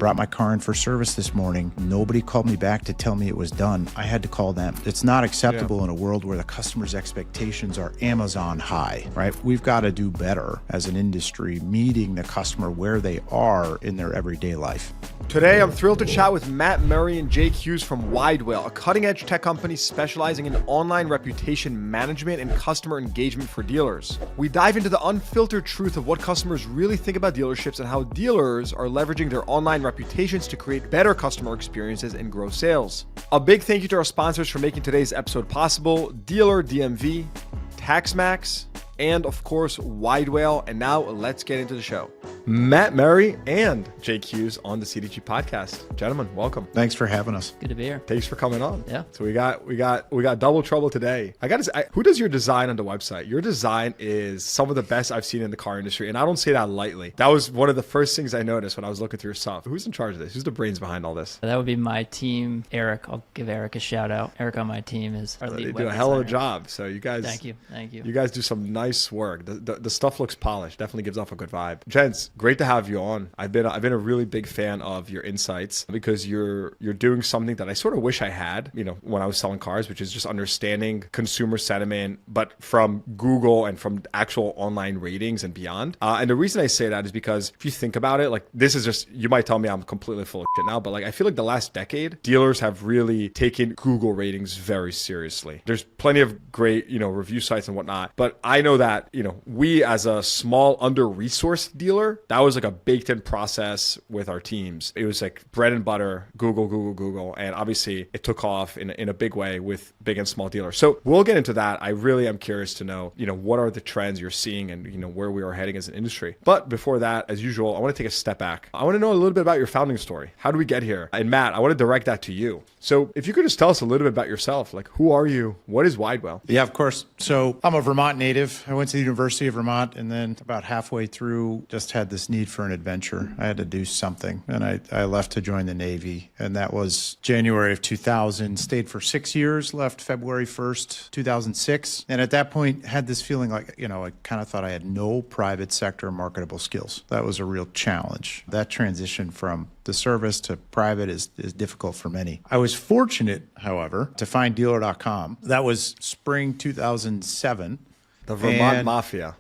brought my car in for service this morning. Nobody called me back to tell me it was done. I had to call them. It's not acceptable in a world where the customer's expectations are Amazon high, right? We've got to do better as an industry, meeting the customer where they are in their everyday life. Today, I'm thrilled to chat with Matt Murray and Jake Hughes from Widewail, a cutting-edge tech company specializing in online reputation management and customer engagement for dealers. We dive into the unfiltered truth of what customers really think about dealerships and how dealers are leveraging their online reputations to create better customer experiences and grow sales. A big thank you to our sponsors for making today's episode possible: Dealer DMV, TaxMax, and of course, Widewail. And now let's get into the show. Matt Murray and Jake Hughes on the CDG podcast. Gentlemen, welcome. Thanks for having us. Good to be here. Thanks for coming on. Yeah. So we got double trouble today. I got to say, who does your design on the website? Your design is some of the best I've seen in the car industry, and I don't say that lightly. That was one of the first things I noticed when I was looking through your stuff. Who's in charge of this? Who's the brains behind all this? That would be my team, Eric. I'll give Eric a shout out. Eric on my team is our lead. They web do a hell of a designer. job. So you guys, Thank you. You guys do some nice work. The stuff looks polished. Definitely gives off a good vibe. Gents, great to have you on. I've been a really big fan of your insights because you're doing something that I sort of wish I had, when I was selling cars, which is just understanding consumer sentiment, but from Google and from actual online ratings and beyond. And the reason I say that is because if you think about it, like this is just, you might tell me I'm completely full of shit now, but like I feel like the last decade, dealers have really taken Google ratings very seriously. There's plenty of great, review sites and whatnot, but I know that, we as a small under-resourced dealer, that was like a baked-in process with our teams. It was like bread and butter, Google, and obviously it took off in a big way with big and small dealers. So we'll get into that. I really am curious to know, what are the trends you're seeing and, where we are heading as an industry. But before that, as usual, I want to take a step back. I want to know a little bit about your founding story. How did we get here? And Matt, I want to direct that to you. So if you could just tell us a little bit about yourself, like who are you? What is Widewail? Yeah, of course. So I'm a Vermont native. I went to the University of Vermont, and then about halfway through, just had this need for an adventure. I had to do something, and I left to join the Navy, and that was January of 2000. Stayed for 6 years, left February 1st, 2006. And at that point, had this feeling like, I kind of thought I had no private sector marketable skills. That was a real challenge. That transition from the service to private is difficult for many. I was fortunate, however, to find dealer.com. That was spring 2007. The Vermont Mafia.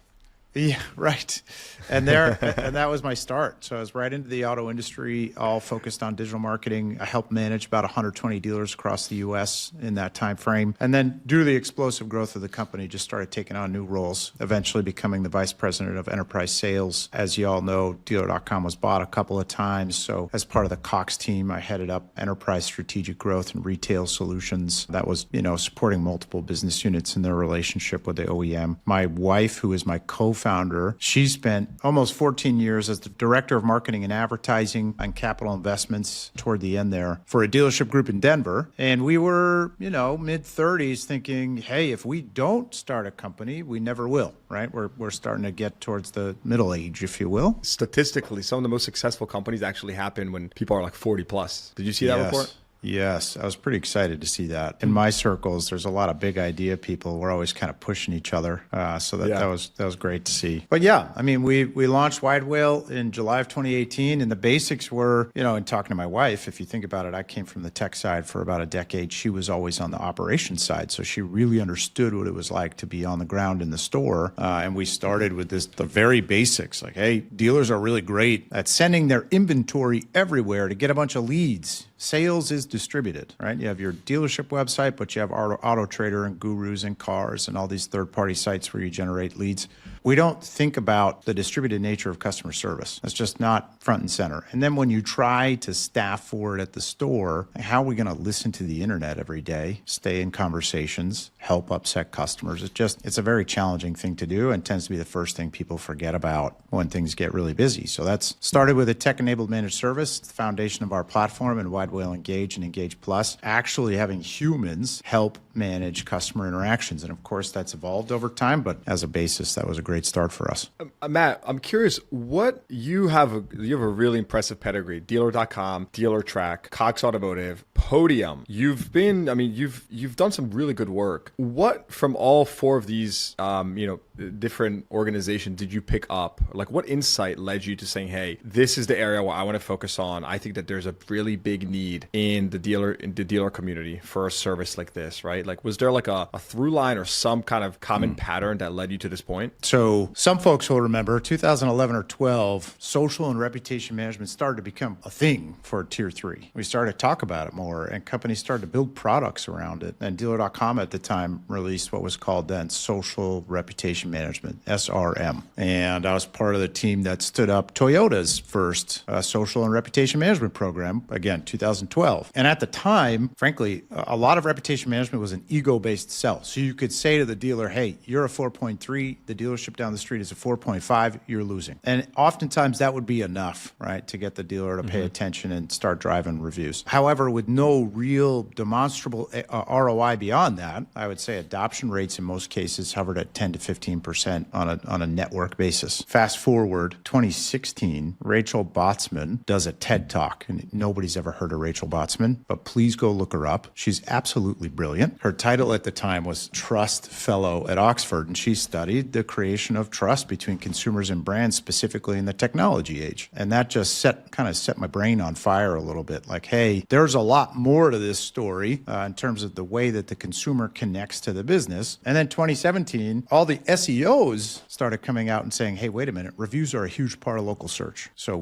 Yeah, right. And that was my start. So I was right into the auto industry, all focused on digital marketing. I helped manage about 120 dealers across the U.S. in that time frame. And then due to the explosive growth of the company, just started taking on new roles, eventually becoming the vice president of enterprise sales. As you all know, dealer.com was bought a couple of times. So as part of the Cox team, I headed up enterprise strategic growth and retail solutions. That was, supporting multiple business units in their relationship with the OEM. My wife, who is my co-founder, she spent almost 14 years as the director of marketing and advertising and capital investments toward the end there for a dealership group in Denver. And we were, mid-30s thinking, hey, if we don't start a company, we never will, right? We're starting to get towards the middle age, if you will. Statistically, some of the most successful companies actually happen when people are like 40 plus. Did you see that report? Yes, I was pretty excited to see that. In my circles, there's a lot of big idea people. We're always kind of pushing each other, so that was great to see. But yeah, I mean, we launched Widewail in July of 2018, and the basics were, in talking to my wife, if you think about it, I came from the tech side for about a decade. She was always on the operations side, so she really understood what it was like to be on the ground in the store. And we started with the very basics, like, hey, dealers are really great at sending their inventory everywhere to get a bunch of leads. Sales is distributed, right? You have your dealership website, but you have Auto Trader and Gurus and Cars and all these third-party sites where you generate leads. We don't think about the distributed nature of customer service. That's just not front and center. And then when you try to staff for it at the store, how are we going to listen to the internet every day, stay in conversations, help upset customers? It's a very challenging thing to do and tends to be the first thing people forget about when things get really busy. So that's started with a tech-enabled managed service, the foundation of our platform, and Widewail Engage and Engage Plus, actually having humans help manage customer interactions. And of course, that's evolved over time, but as a basis, that was a great start for us. Matt, I'm curious, you have a really impressive pedigree. Dealer.com, DealerTrack, Cox Automotive, podium. You've done some really good work. What from all four of these, different organizations did you pick up? Like, what insight led you to saying, hey, this is the area where I want to focus on. I think that there's a really big need in the dealer community for a service like this, right? Like, was there like a through line or some kind of common pattern that led you to this point? So some folks will remember 2011 or 12, social and reputation management started to become a thing for tier 3. We started to talk about it more, and companies started to build products around it. And dealer.com at the time released what was called then social reputation management, SRM. And I was part of the team that stood up Toyota's first social and reputation management program, again, 2012. And at the time, frankly, a lot of reputation management was an ego-based sell. So you could say to the dealer, hey, you're a 4.3, the dealership down the street is a 4.5, you're losing. And oftentimes that would be enough, right, to get the dealer to pay attention and start driving reviews. However, with no real demonstrable ROI beyond that, I would say adoption rates in most cases hovered at 10 to 15% on a network basis. Fast forward 2016, Rachel Botsman does a TED Talk, and nobody's ever heard of Rachel Botsman, but please go look her up. She's absolutely brilliant. Her title at the time was Trust Fellow at Oxford, and she studied the creation of trust between consumers and brands, specifically in the technology age. And that just set my brain on fire a little bit. Like, hey, there's a lot more to this story in terms of the way that the consumer connects to the business. And then 2017, all the SEOs started coming out and saying, hey, wait a minute, reviews are a huge part of local search. So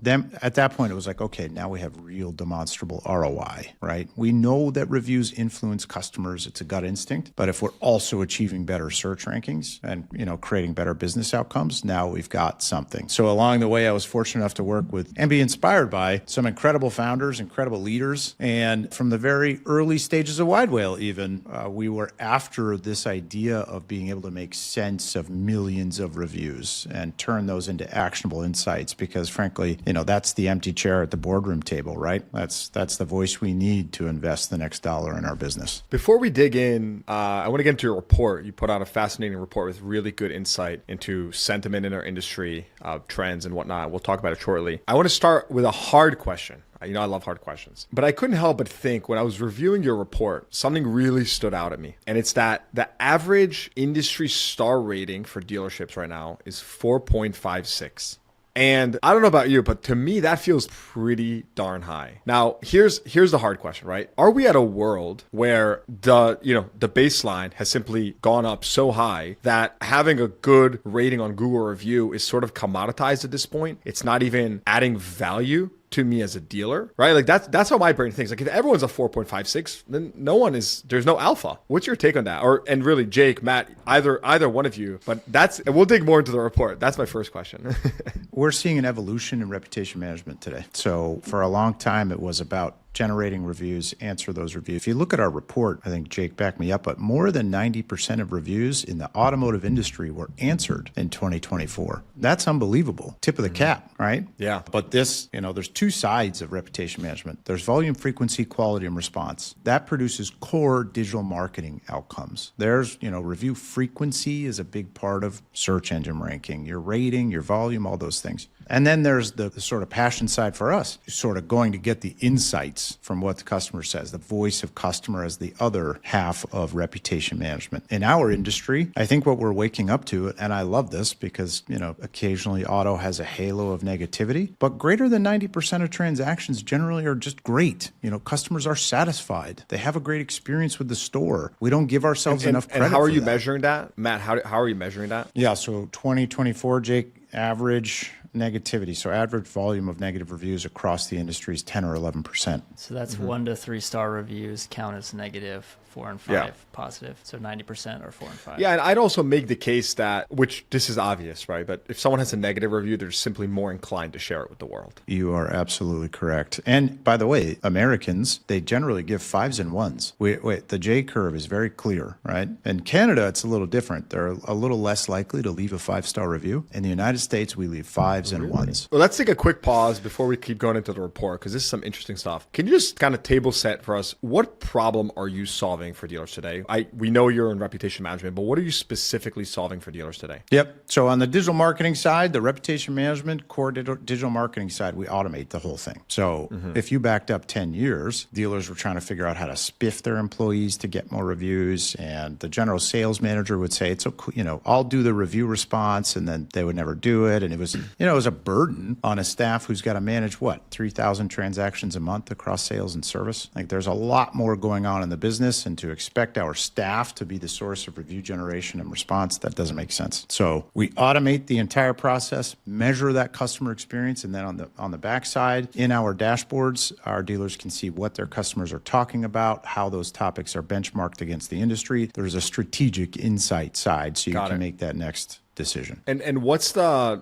them at that point, it was like, okay, now we have real demonstrable ROI, right? We know that reviews influence customers. It's a gut instinct. But if we're also achieving better search rankings and, creating better business outcomes, now we've got something. So along the way, I was fortunate enough to work with and be inspired by some incredible founders, incredible leaders. And from the very early stages of Widewail, even, we were after this idea of being able to make sense of millions of reviews and turn those into actionable insights. Because frankly, that's the empty chair at the boardroom table, right? That's the voice we need to invest the next dollar in our business. Before we dig in, I want to get into your report. You put out a fascinating report with really good insight into sentiment in our industry, trends and whatnot. We'll talk about it shortly. I want to start with a hard question. I love hard questions. But I couldn't help but think when I was reviewing your report, something really stood out at me. And it's that the average industry star rating for dealerships right now is 4.56. And I don't know about you, but to me, that feels pretty darn high. Now, here's the hard question, right? Are we at a world where the baseline has simply gone up so high that having a good rating on Google review is sort of commoditized at this point? It's not even adding value to me as a dealer, right? Like that's how my brain thinks. Like if everyone's a 4.56, then there's no alpha. What's your take on that? And really, Jake, Matt, either one of you, but we'll dig more into the report. That's my first question. We're seeing an evolution in reputation management today. So for a long time, it was about generating reviews, answer those reviews. If you look at our report, I think Jake backed me up, but more than 90% of reviews in the automotive industry were answered in 2024. That's unbelievable. Tip of the cap, right? Yeah. But there's two sides of reputation management. There's volume, frequency, quality, and response. That produces core digital marketing outcomes. There's, review frequency is a big part of search engine ranking, your rating, your volume, all those things. And then there's the sort of passion side for us, sort of going to get the insights from what the customer says, the voice of customer as the other half of reputation management. In our industry, I think what we're waking up to, and I love this because, occasionally auto has a halo of negativity, but greater than 90% of transactions generally are just great. Customers are satisfied. They have a great experience with the store. We don't give ourselves enough credit. And how are you measuring that? Matt, how are you measuring that? Yeah, so 2024, Jake, average negativity. So average volume of negative reviews across the industry is 10 or 11%. So that's 1 to 3 star reviews count as negative, 4 and 5 positive. So 90% are 4 and 5. Yeah, and I'd also make the case that, which this is obvious, right? But if someone has a negative review, they're simply more inclined to share it with the world. You are absolutely correct. And by the way, Americans, they generally give 5s and 1s. Wait, the J curve is very clear, right? In Canada, it's a little different. They're a little less likely to leave a 5-star review. In the United States, we leave 5s fives and ones. Well, let's take a quick pause before we keep going into the report, because this is some interesting stuff. Can you just kind of table set for us, what problem are you solving for dealers today? We know you're in reputation management, but what are you specifically solving for dealers today? Yep. So on the digital marketing side, the reputation management, core digital marketing side, we automate the whole thing. So if you backed up 10 years, dealers were trying to figure out how to spiff their employees to get more reviews. And the general sales manager would say, it's okay, I'll do the review response, and then they would never do it. And it was, it was a burden on a staff who's got to manage 3,000 transactions a month across sales and service. Like, there's a lot more going on in the business, and to expect our staff to be the source of review generation and response, that doesn't make sense. So we automate the entire process, measure that customer experience, and then on the backside, in our dashboards, our dealers can see what their customers are talking about, how those topics are benchmarked against the industry. There's a strategic insight side, so you can make that next decision. And what's the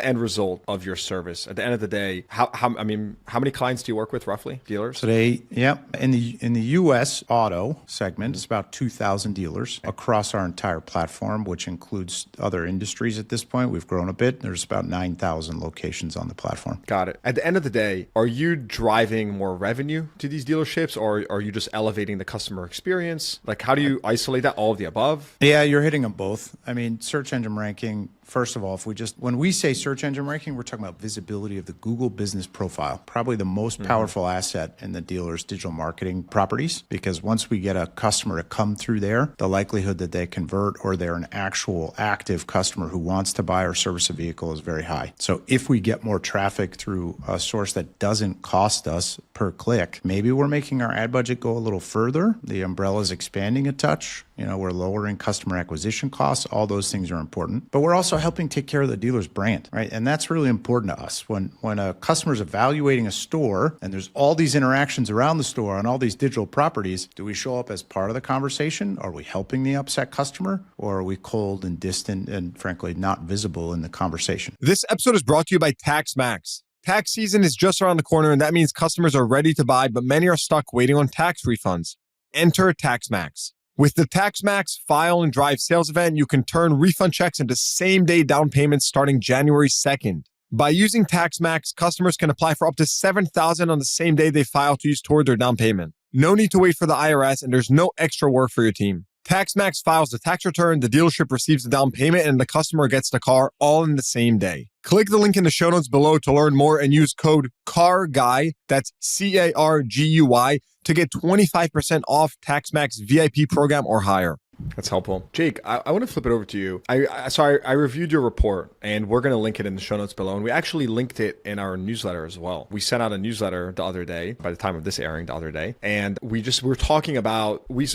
end result of your service at the end of the day? How many clients do you work with roughly, dealers? Today, in the U.S. auto segment, it's about 2,000 dealers across our entire platform, which includes other industries. At this point, we've grown a bit. There's about 9,000 locations on the platform. Got it. At the end of the day, are you driving more revenue to these dealerships, or are you just elevating the customer experience? Like, how do you isolate that? All of the above? Yeah, you're hitting them both. I mean, search engine ranking, first of all, when we say search engine ranking, we're talking about visibility of the Google business profile, probably the most powerful asset in the dealer's digital marketing properties, because once we get a customer to come through there, the likelihood that they convert or they're an actual active customer who wants to buy or service a vehicle is very high. So if we get more traffic through a source that doesn't cost us per click, maybe we're making our ad budget go a little further. The umbrella is expanding a touch. We're lowering customer acquisition costs. All those things are important. But we're also helping take care of the dealer's brand, right? And that's really important to us. When a customer is evaluating a store and there's all these interactions around the store on all these digital properties, do we show up as part of the conversation? Are we helping the upset customer? Or are we cold and distant and, frankly, not visible in the conversation? This episode is brought to you by TaxMax. Tax season is just around the corner, and that means customers are ready to buy, but many are stuck waiting on tax refunds. Enter TaxMax. With the TaxMax File and Drive sales event, you can turn refund checks into same-day down payments starting January 2nd. By using TaxMax, customers can apply for up to $7,000 on the same day they file to use toward their down payment. No need to wait for the IRS, and there's no extra work for your team. TaxMax files the tax return, the dealership receives the down payment, and the customer gets the car all in the same day. Click the link in the show notes below to learn more and use code CARGUY, that's CARGUY, to get 25% off TaxMax VIP program or higher. That's helpful. Jake, I want to flip it over to you. I reviewed your report, and we're going to link it in the show notes below. And we actually linked it in our newsletter as well. We sent out a newsletter the other day, by the time of this airing the other day. And we were talking about, we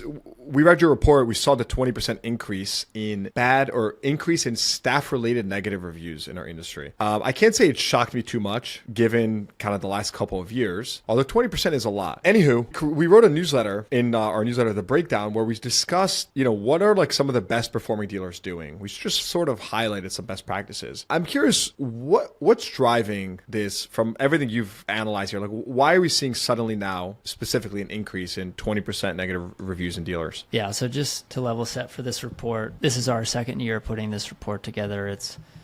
read your report. We saw the 20% increase in increase in staff-related negative reviews in our industry. I can't say it shocked me too much, given kind of the last couple of years, although 20% is a lot. Anywho, we wrote a newsletter in our newsletter, The Breakdown, where we discussed, what are like some of the best performing dealers doing? We just sort of highlighted some best practices. I'm curious, what's driving this from everything you've analyzed here? Like, why are we seeing suddenly now, specifically, an increase in 20% negative reviews in dealers? Yeah, so just to level set for this report, this is our second year putting this report together.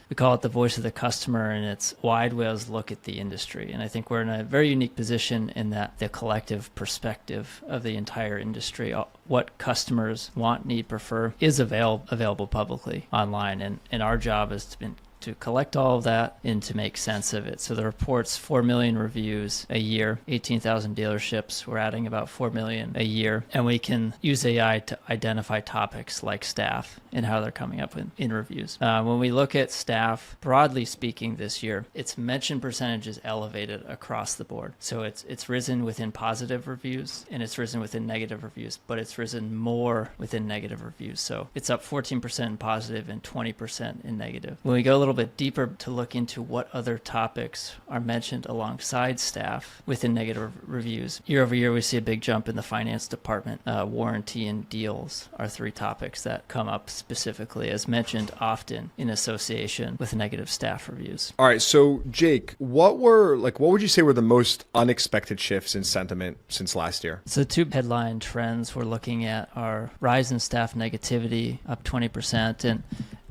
We call it the voice of the customer, and it's Widewail's look at the industry. And I think we're in a very unique position in that the collective perspective of the entire industry, what customers want, need, prefer, is available publicly online. And our job is to collect all of that and to make sense of it. So the report's 4 million reviews a year, 18,000 dealerships. We're adding about 4 million a year. And we can use AI to identify topics like staff and how they're coming up in reviews. When we look at staff, broadly speaking this year, its mention percentage is elevated across the board. So it's risen within positive reviews and it's risen within negative reviews, but it's risen more within negative reviews. So it's up 14% in positive and 20% in negative. When we go a little bit deeper to look into what other topics are mentioned alongside staff within negative reviews, year over year we see a big jump in the finance department. Warranty and deals are 3 topics that come up specifically as mentioned often in association with negative staff reviews. All right, so Jake, what would you say were the most unexpected shifts in sentiment since last year? So 2 headline trends we're looking at are rise in staff negativity, up 20%, and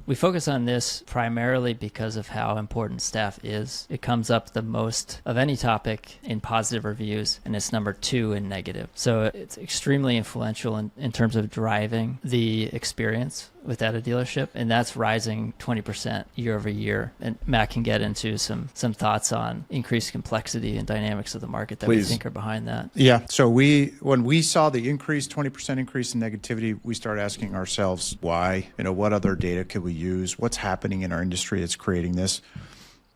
We focus on this primarily because of how important staff is. It comes up the most of any topic in positive reviews, and it's number 2 in negative. So it's extremely influential in terms of driving the experience without a dealership, and that's rising 20% year over year. And Matt can get into some thoughts on increased complexity and dynamics of the market that we think are behind that. Yeah. So when we saw the 20% increase in negativity, we started asking ourselves why. What other data could we use? What's happening in our industry that's creating this?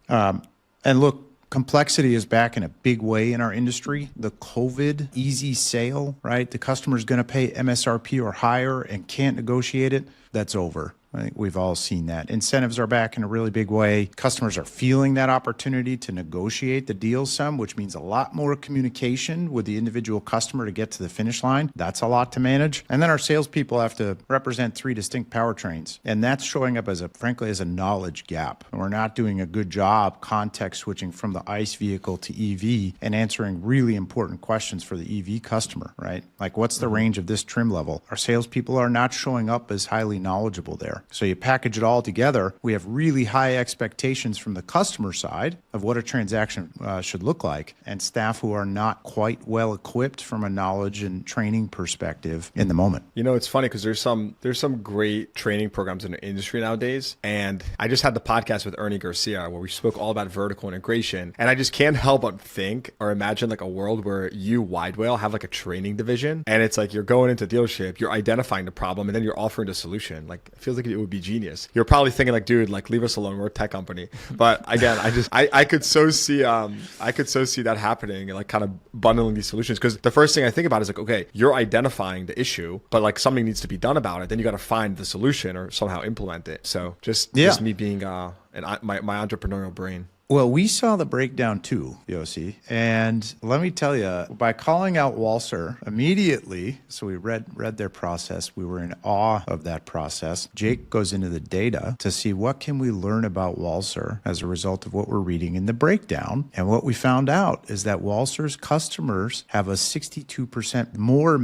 And look, complexity is back in a big way in our industry. The COVID easy sale, right? The customer's going to pay MSRP or higher and can't negotiate it. That's over. I think we've all seen that. Incentives are back in a really big way. Customers are feeling that opportunity to negotiate the deal some, which means a lot more communication with the individual customer to get to the finish line. That's a lot to manage. And then our salespeople have to represent 3 distinct powertrains. And that's showing up frankly, as a knowledge gap. And we're not doing a good job context switching from the ICE vehicle to EV and answering really important questions for the EV customer, right? Like, what's the range of this trim level? Our salespeople are not showing up as highly knowledgeable there. So you package it all together, we have really high expectations from the customer side of what a transaction should look like, and staff who are not quite well equipped from a knowledge and training perspective in the moment. It's funny because there's some great training programs in the industry nowadays, and I just had the podcast with Ernie Garcia where we spoke all about vertical integration, and I just can't help but think or imagine like a world where you, Widewail, have like a training division, and it's like you're going into a dealership, you're identifying the problem, and then you're offering the solution. Like, it feels like it would be genius. You're probably thinking like, dude, like, leave us alone. We're a tech company. But again, I could so see that happening and like kind of bundling these solutions. Because the first thing I think about is like, okay, you're identifying the issue, but like something needs to be done about it. Then you got to find the solution or somehow implement it. So just me being my entrepreneurial brain. Well, we saw the breakdown too, Yossi. And let me tell you, by calling out Walser immediately, so we read their process, we were in awe of that process. Jake goes into the data to see what can we learn about Walser as a result of what we're reading in the breakdown. And what we found out is that Walser's customers have a 62% more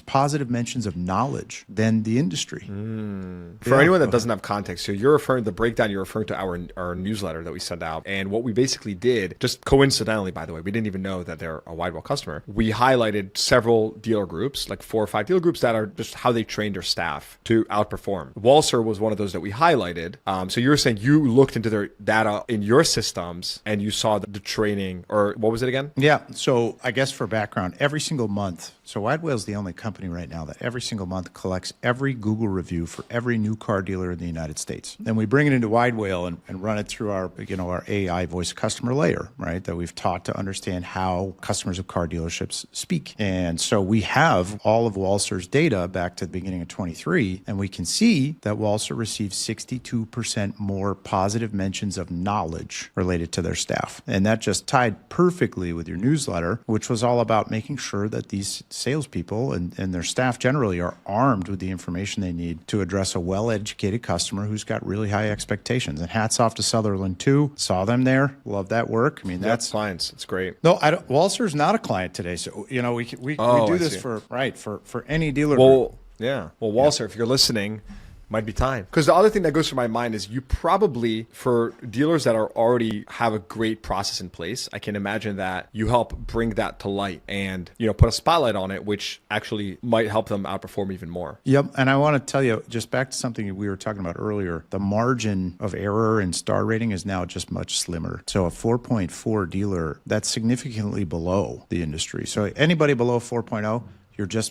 positive mentions of knowledge than the industry. For anyone that doesn't have context, so you're referring to our newsletter that we send out. And what we basically did, just coincidentally, by the way, we didn't even know that they're a Widewail customer. We highlighted several dealer groups, like 4 or 5 dealer groups that are just how they train their staff to outperform. Walser was one of those that we highlighted. So you were saying you looked into their data in your systems and you saw the training, or what was it again? Yeah. So I guess for background, every single month, so Widewail is the only company right now that every single month collects every Google review for every new car dealer in the United States. Then we bring it into Widewail and run it through our AI voice customer layer, right? That we've taught to understand how customers of car dealerships speak. And so we have all of Walser's data back to the beginning of 23, and we can see that Walser received 62% more positive mentions of knowledge related to their staff. And that just tied perfectly with your newsletter, which was all about making sure that these salespeople and their staff generally are armed with the information they need to address a well-educated customer who's got really high expectations. And hats off to Sutherland too. Saw them there. Love that work. I mean, that's clients. It's great. No, Walser's not a client today. So, we do this for any dealer. Well, yeah. Well, Walser, if you're listening, might be time. Because the other thing that goes through my mind is you probably, for dealers that are already have a great process in place, I can imagine that you help bring that to light and, put a spotlight on it, which actually might help them outperform even more. Yep. And I want to tell you, just back to something we were talking about earlier, the margin of error in star rating is now just much slimmer. So a 4.4 dealer, that's significantly below the industry. So anybody below 4.0,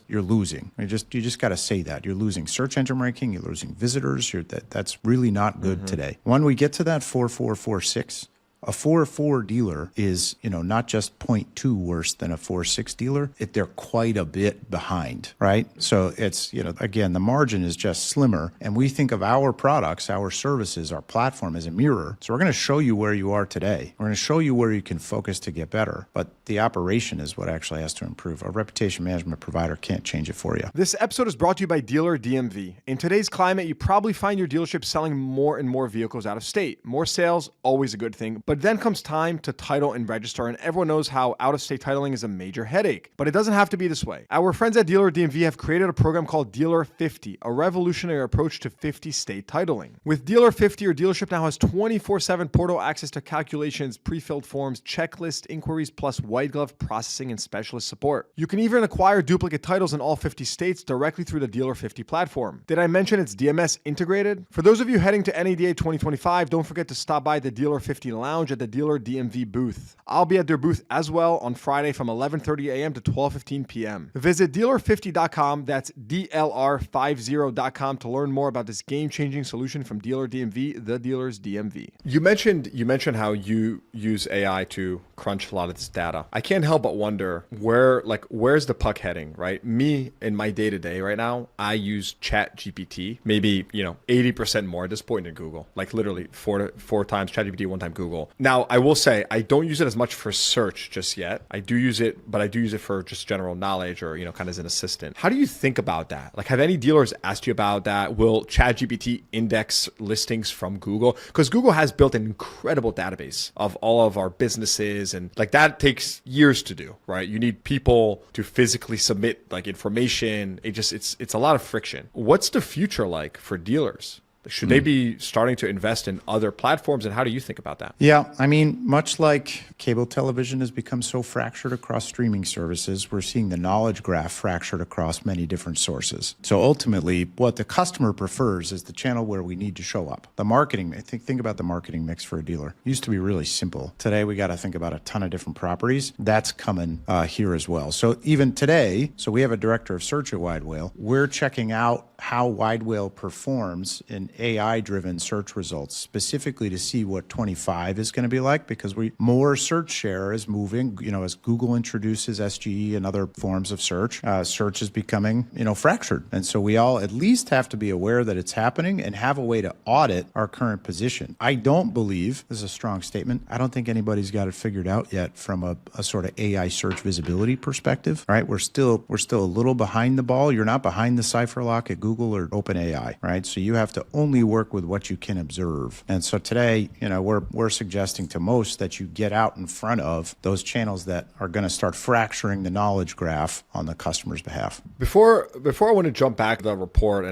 you're losing. You just got to say that. You're losing search engine ranking, you're losing visitors. That's really not good today. When we get to that 4.446, a 4.4 dealer is, not just 0.2 worse than a 4.6 dealer. They're quite a bit behind, right? So it's, again, the margin is just slimmer. And we think of our products, our services, our platform as a mirror. So we're going to show you where you are today. We're going to show you where you can focus to get better. But the operation is what actually has to improve. A reputation management provider can't change it for you. This episode is brought to you by Dealer DMV. In today's climate, you probably find your dealership selling more and more vehicles out of state. More sales, always a good thing. But then comes time to title and register, and everyone knows how out-of-state titling is a major headache. But it doesn't have to be this way. Our friends at Dealer DMV have created a program called Dealer 50, a revolutionary approach to 50-state titling. With Dealer 50, your dealership now has 24/7 portal access to calculations, pre-filled forms, checklist inquiries, plus white glove processing and specialist support. You can even acquire duplicate titles in all 50 states directly through the Dealer 50 platform. Did I mention it's DMS integrated? For those of you heading to NADA 2025, don't forget to stop by the Dealer 50 Lounge at the Dealer DMV booth. I'll be at their booth as well on Friday from 11:30 a.m. to 12:15 p.m. Visit dealer50.com, that's DLR50.com, to learn more about this game-changing solution from Dealer DMV, the dealer's DMV. You mentioned how you use AI to crunch a lot of this data. I can't help but wonder where's the puck heading, right? Me in my day-to-day right now, I use ChatGPT, maybe 80% more at this point than Google, like literally four times ChatGPT, one time Google. Now, I will say I don't use it as much for search just yet. I do use it, but I do use it for just general knowledge or kind of as an assistant. How do you think about that? Like, have any dealers asked you about that? Will ChatGPT index listings from Google? Because Google has built an incredible database of all of our businesses, and like that takes years to do, right? You need people to physically submit like information. It's a lot of friction. What's the future like for dealers? Should they be starting to invest in other platforms? And how do you think about that? Yeah, I mean, much like cable television has become so fractured across streaming services, we're seeing the knowledge graph fractured across many different sources. So ultimately, what the customer prefers is the channel where we need to show up. The marketing, think about the marketing mix for a dealer. It used to be really simple. Today, we got to think about a ton of different properties. That's coming here as well. So even today, we have a director of search at Widewail. We're checking out how Widewail performs in AI-driven search results, specifically to see what 25 is going to be like, because more search share is moving. As Google introduces SGE and other forms of search, search is becoming, fractured. And so we all at least have to be aware that it's happening and have a way to audit our current position. I don't believe, this is a strong statement, I don't think anybody's got it figured out yet from a sort of AI search visibility perspective, right? We're still a little behind the ball. You're not behind the cipher lock at Google or OpenAI, right? So you have to only work with what you can observe. And so today, we're suggesting to most that you get out in front of those channels that are going to start fracturing the knowledge graph on the customer's behalf. Before I want to jump back to the report,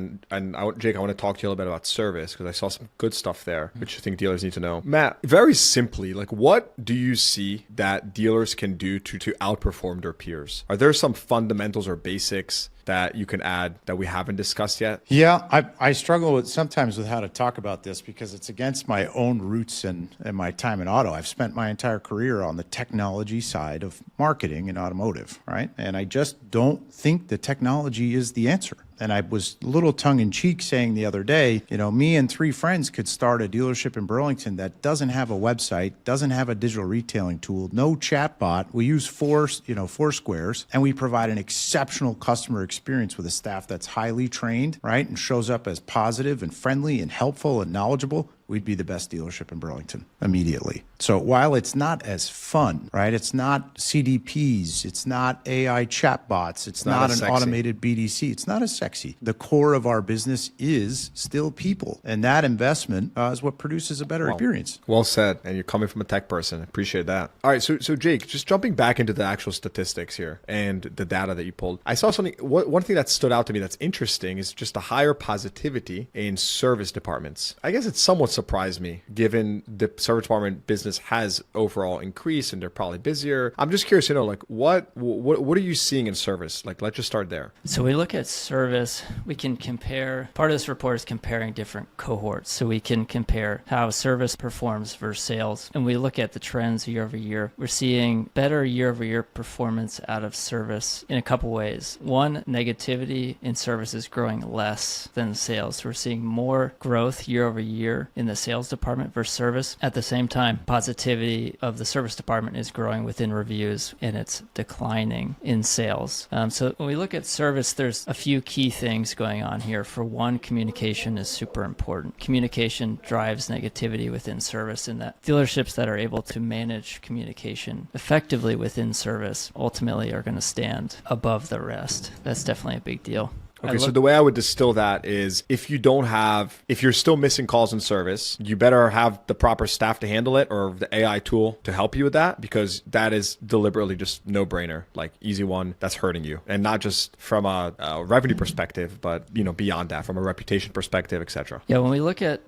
Jake, I want to talk to you a little bit about service, because I saw some good stuff there, which I think dealers need to know. Matt, very simply, what do you see that dealers can do to outperform their peers? Are there some fundamentals or basics that you can add that we haven't discussed yet? Yeah, I struggle sometimes with how to talk about this because it's against my own roots and my time in auto. I've spent my entire career on the technology side of marketing in automotive, right? And I just don't think the technology is the answer. And I was a little tongue-in-cheek saying the other day, me and 3 friends could start a dealership in Burlington that doesn't have a website, doesn't have a digital retailing tool, no chatbot. We use four squares, and we provide an exceptional customer experience with a staff that's highly trained, right, and shows up as positive and friendly and helpful and knowledgeable. We'd be the best dealership in Burlington immediately. So while it's not as fun, right? It's not CDPs, it's not AI chatbots, it's not an automated BDC, it's not as sexy. The core of our business is still people. And that investment is what produces a better experience. Well said. And you're coming from a tech person. I appreciate that. All right. So Jake, just jumping back into the actual statistics here and the data that you pulled. I saw something, one thing that stood out to me that's interesting is just the higher positivity in service departments. I guess it's somewhat surprised me given the service department business has overall increased and they're probably busier. I'm just curious, what are you seeing in service? Let's just start there. So we look at service, we can compare, part of this report is comparing different cohorts. So we can compare how service performs versus sales. And we look at the trends year over year. We're seeing better year over year performance out of service in a couple ways. One, negativity in service is growing less than sales. So we're seeing more growth year over year in the sales department versus service. At the same time, positivity of the service department is growing within reviews and it's declining in sales. So when we look at service, there's a few key things going on here. For one, communication is super important. Communication drives negativity within service, and that dealerships that are able to manage communication effectively within service ultimately are going to stand above the rest. That's definitely a big deal. Okay, so the way I would distill that is if you're still missing calls in service, you better have the proper staff to handle it or the AI tool to help you with that, because that is deliberately just no brainer, like easy one that's hurting you. And not just from a revenue perspective, but beyond that, from a reputation perspective, etc. Yeah, when we look at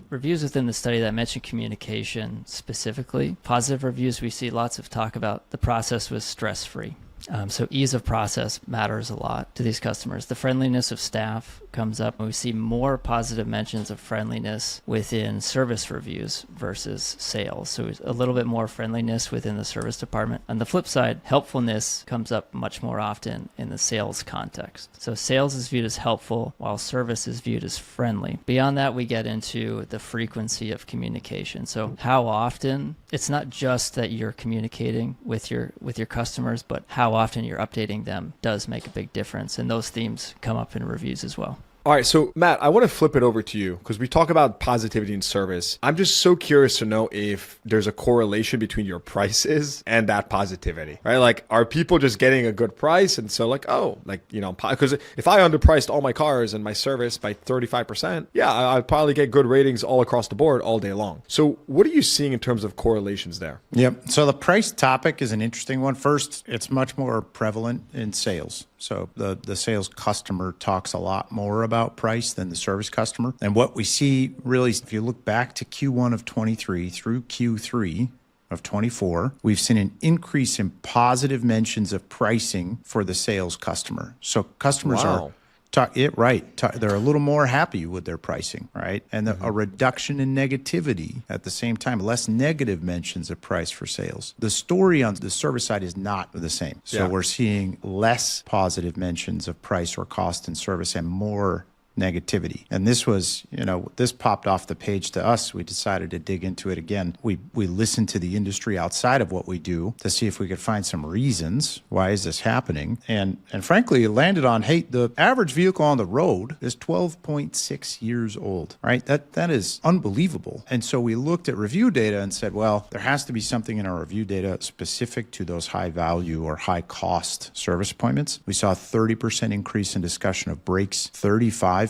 reviews within the study that mentioned communication specifically, positive reviews, we see lots of talk about the process was stress-free. So ease of process matters a lot to these customers. The friendliness of staff comes up, and we see more positive mentions of friendliness within service reviews versus sales. So a little bit more friendliness within the service department. On the flip side, helpfulness comes up much more often in the sales context. So sales is viewed as helpful while service is viewed as friendly. Beyond that, we get into the frequency of communication. So how often, it's not just that you're communicating with your customers, but how often you're updating them does make a big difference. And those themes come up in reviews as well. All right, so Matt, I want to flip it over to you because we talk about positivity in service. I'm just so curious to know if there's a correlation between your prices and that positivity, right? Like, are people just getting a good price? And so because if I underpriced all my cars and my service by 35%, yeah, I'd probably get good ratings all across the board all day long. So what are you seeing in terms of correlations there? Yep. So the price topic is an interesting one. First, it's much more prevalent in sales. So the sales customer talks a lot more about price than the service customer. And what we see really, if you look back to Q1 of 23 through Q3 of 24, we've seen an increase in positive mentions of pricing for the sales customer. So customers are they're a little more happy with their pricing, right? And a reduction in negativity at the same time, less negative mentions of price for sales. The story on the service side is not the same. So we're seeing less positive mentions of price or cost in service and more negativity. And this was, this popped off the page to us. We decided to dig into it again. We listened to the industry outside of what we do to see if we could find some reasons. Why is this happening? And frankly, it landed on, hey, the average vehicle on the road is 12.6 years old, right? That is unbelievable. And so we looked at review data and said, well, there has to be something in our review data specific to those high value or high cost service appointments. We saw a 30% increase in discussion of brakes, 35%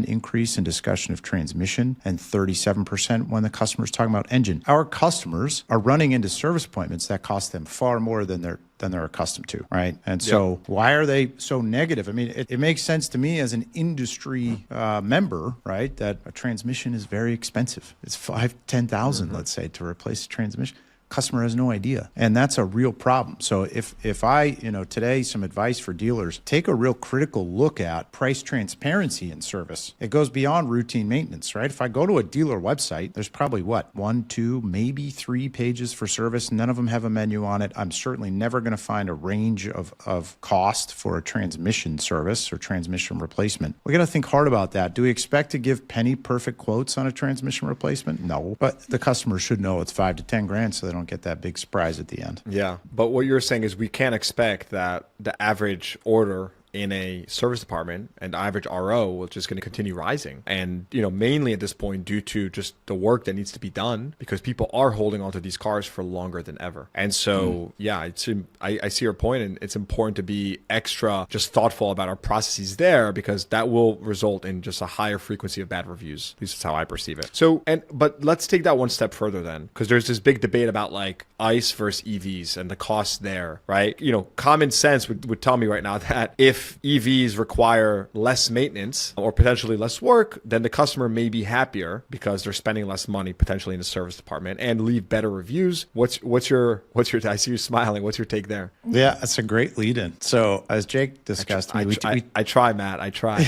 increase in discussion of transmission, and 37% when the customer's talking about engine. Our customers are running into service appointments that cost them far more than they're accustomed to, right? And so why are they so negative? I mean, it makes sense to me as an industry member, right, that a transmission is very expensive. It's $10,000, let's say, to replace a transmission. Customer has no idea. And that's a real problem. So if I, today, some advice for dealers, take a real critical look at price transparency in service. It goes beyond routine maintenance, right? If I go to a dealer website, there's probably 1, 2, maybe 3 pages for service. None of them have a menu on it. I'm certainly never going to find a range of cost for a transmission service or transmission replacement. We got to think hard about that. Do we expect to give penny perfect quotes on a transmission replacement? No, but the customer should know it's $5 to $10,000 so they don't get that big surprise at the end. Yeah. But what you're saying is we can't expect that the average order in a service department and the average RO will just going to continue rising. And, mainly at this point due to just the work that needs to be done because people are holding onto these cars for longer than ever. And so, I see your point, and it's important to be extra just thoughtful about our processes there because that will result in just a higher frequency of bad reviews. At least that's how I perceive it. So, but let's take that one step further then, because there's this big debate about like ICE versus EVs and the costs there, right? Common sense would tell me right now that if EVs require less maintenance or potentially less work, then the customer may be happier because they're spending less money potentially in the service department and leave better reviews. What's your I see you smiling. What's your take there? Yeah, that's a great lead in. So as Jake discussed, I try, Matt. I try.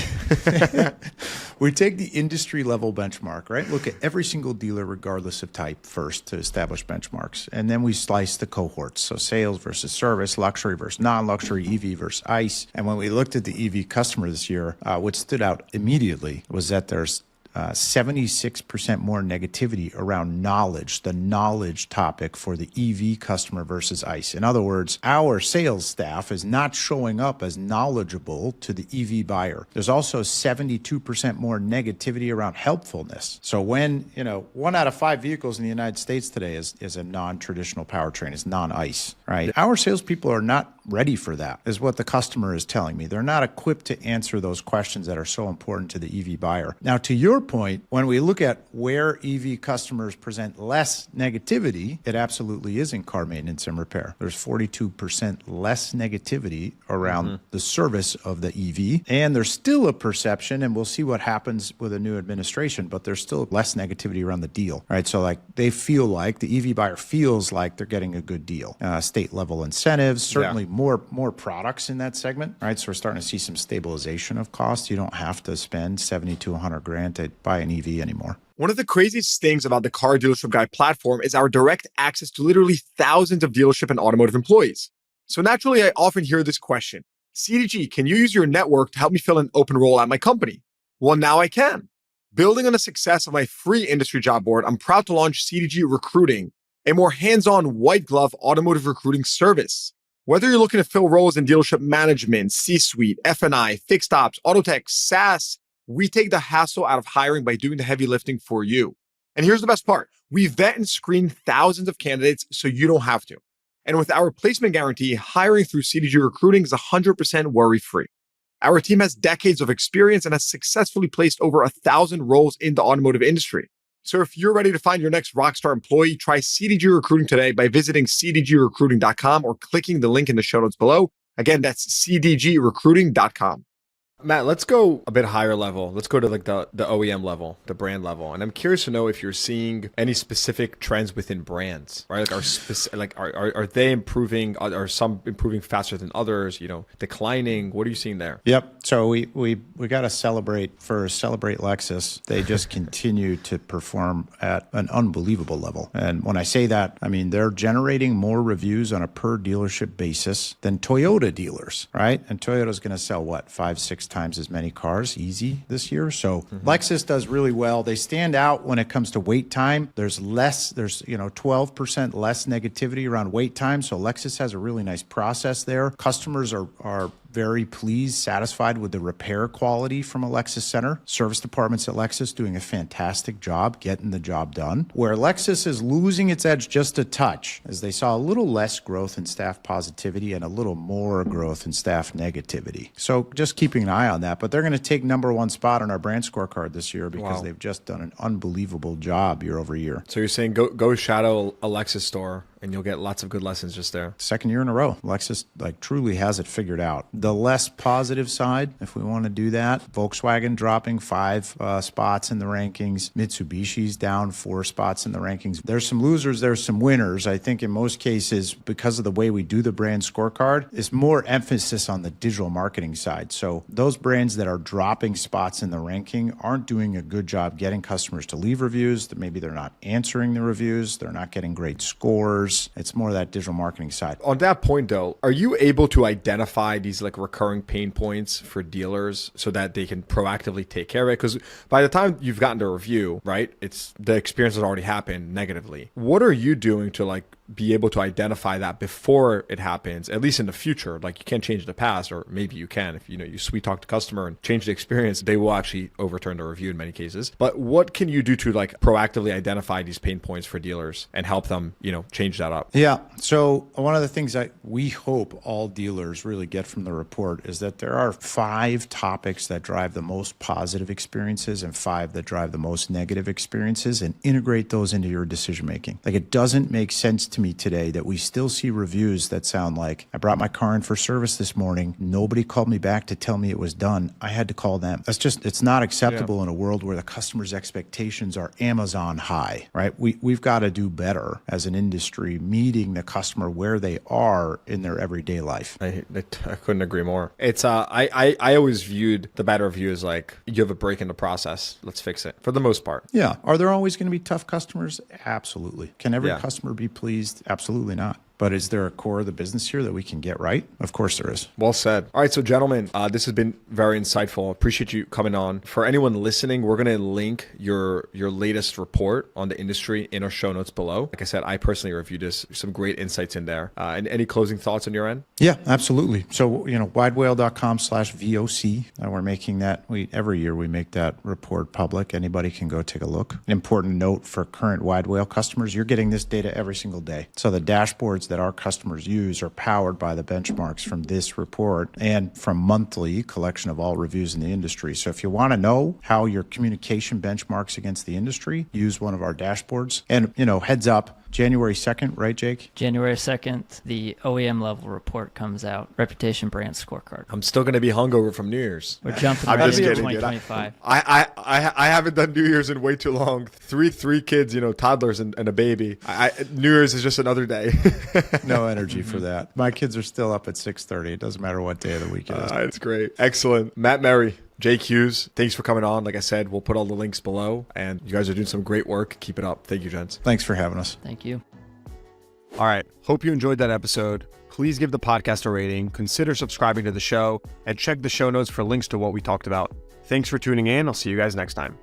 We take the industry level benchmark, right? Look at every single dealer, regardless of type, first to establish benchmarks. And then we slice the cohorts. So sales versus service, luxury versus non-luxury, EV versus ICE. And when we looked at the EV customer this year, what stood out immediately was that there's 76% more negativity around knowledge, the knowledge topic for the EV customer versus ICE. In other words, our sales staff is not showing up as knowledgeable to the EV buyer. There's also 72% more negativity around helpfulness. So when, 1 out of 5 vehicles in the United States today is a non-traditional powertrain, is non-ICE, right? Our salespeople are not ready for that, is what the customer is telling me. They're not equipped to answer those questions that are so important to the EV buyer. Now, to your point, when we look at where EV customers present less negativity, it absolutely is in car maintenance and repair. There's 42% less negativity around the service of the EV. And there's still a perception, and we'll see what happens with a new administration, but there's still less negativity around the deal, right? So like they feel like the EV buyer feels like they're getting a good deal. State level incentives, certainly more products in that segment, right? So we're starting to see some stabilization of costs. You don't have to spend 70 to 100 grand to buy an EV anymore. One of the craziest things about the Car Dealership Guy platform is our direct access to literally thousands of dealership and automotive employees. So naturally, I often hear this question: CDG, can you use your network to help me fill an open role at my company? Well, now I can. Building on the success of my free industry job board, I'm proud to launch CDG Recruiting, a more hands-on white glove automotive recruiting service. Whether you're looking to fill roles in dealership management, C-suite, F&I, fixed ops, auto tech, SaaS, we take the hassle out of hiring by doing the heavy lifting for you. And here's the best part: we vet and screen thousands of candidates so you don't have to. And with our placement guarantee, hiring through CDG Recruiting is 100% worry-free. Our team has decades of experience and has successfully placed over 1,000 roles in the automotive industry. So if you're ready to find your next rockstar employee, try CDG Recruiting today by visiting cdgrecruiting.com or clicking the link in the show notes below. Again, that's cdgrecruiting.com. Matt, let's go a bit higher level. Let's go to like the OEM level, the brand level. And I'm curious to know if you're seeing any specific trends within brands, right? Are they improving? Are some improving faster than others? Declining? What are you seeing there? Yep. So we got to celebrate Lexus. They just continue to perform at an unbelievable level. And when I say that, I mean they're generating more reviews on a per dealership basis than Toyota dealers, right? And Toyota's going to sell what, 5-6 times as many cars easy this year. So Lexus does really well. They stand out when it comes to wait time. There's 12% less negativity around wait time. So Lexus has a really nice process there. Customers are very pleased, satisfied with the repair quality from a Lexus center. Service departments at Lexus doing a fantastic job getting the job done. Where Lexus is losing its edge just a touch, as they saw a little less growth in staff positivity and a little more growth in staff negativity. So just keeping an eye on that. But they're going to take number one spot on our brand scorecard this year because they've just done an unbelievable job year over year. So you're saying go shadow a Lexus store and you'll get lots of good lessons just there. Second year in a row. Lexus truly has it figured out. The less positive side, if we want to do that, Volkswagen dropping 5 spots in the rankings. Mitsubishi's down 4 spots in the rankings. There's some losers, there's some winners. I think in most cases, because of the way we do the brand scorecard, it's more emphasis on the digital marketing side. So those brands that are dropping spots in the ranking aren't doing a good job getting customers to leave reviews. Maybe they're not answering the reviews. They're not getting great scores. It's more that digital marketing side. On that point, though, are you able to identify these recurring pain points for dealers so that they can proactively take care of it? Because by the time you've gotten the review, right, it's the experience has already happened negatively. What are you doing to be able to identify that before it happens, at least in the future? You can't change the past, or maybe you can. If you sweet talk the customer and change the experience, they will actually overturn the review in many cases. But what can you do to proactively identify these pain points for dealers and help them, change that up? Yeah. So one of the things that we hope all dealers really get from the report is that there are 5 topics that drive the most positive experiences and 5 that drive the most negative experiences, and integrate those into your decision making. It doesn't make sense to me today that we still see reviews that sound like, I brought my car in for service this morning. Nobody called me back to tell me it was done. I had to call them. It's not acceptable in a world where the customer's expectations are Amazon high, right? We've got to do better as an industry, meeting the customer where they are in their everyday life. I couldn't agree more. It's I always viewed the bad review as you have a break in the process. Let's fix it, for the most part. Yeah. Are there always going to be tough customers? Absolutely. Can every customer be pleased? Absolutely not. But is there a core of the business here that we can get right? Of course there is. Well said. All right, so gentlemen, this has been very insightful. Appreciate you coming on. For anyone listening, we're going to link your latest report on the industry in our show notes below. Like I said, I personally reviewed this. Some great insights in there. And any closing thoughts on your end? Yeah, absolutely. So, widewail.com/VOC. We're making that. Every year we make that report public. Anybody can go take a look. An important note for current Widewail customers, you're getting this data every single day. So the dashboards dashboards that our customers use are powered by the benchmarks from this report and from monthly collection of all reviews in the industry. So if you want to know how your communication benchmarks against the industry, use one of our dashboards. And, heads up, January 2nd, right, Jake? January 2nd, the OEM level report comes out, Reputation Brand Scorecard. I'm still going to be hungover from New Year's. We're jumping I'm right just into kidding, dude. 2025. I haven't done New Year's in way too long. Three kids, toddlers and a baby. New Year's is just another day. No energy for that. My kids are still up at 6:30. It doesn't matter what day of the week it is. It's great. Excellent. Matt Merry, Jake Hughes, thanks for coming on. Like I said, we'll put all the links below. And you guys are doing some great work. Keep it up. Thank you, gents. Thanks for having us. Thank you. All right. Hope you enjoyed that episode. Please give the podcast a rating, consider subscribing to the show, and check the show notes for links to what we talked about. Thanks for tuning in. I'll see you guys next time.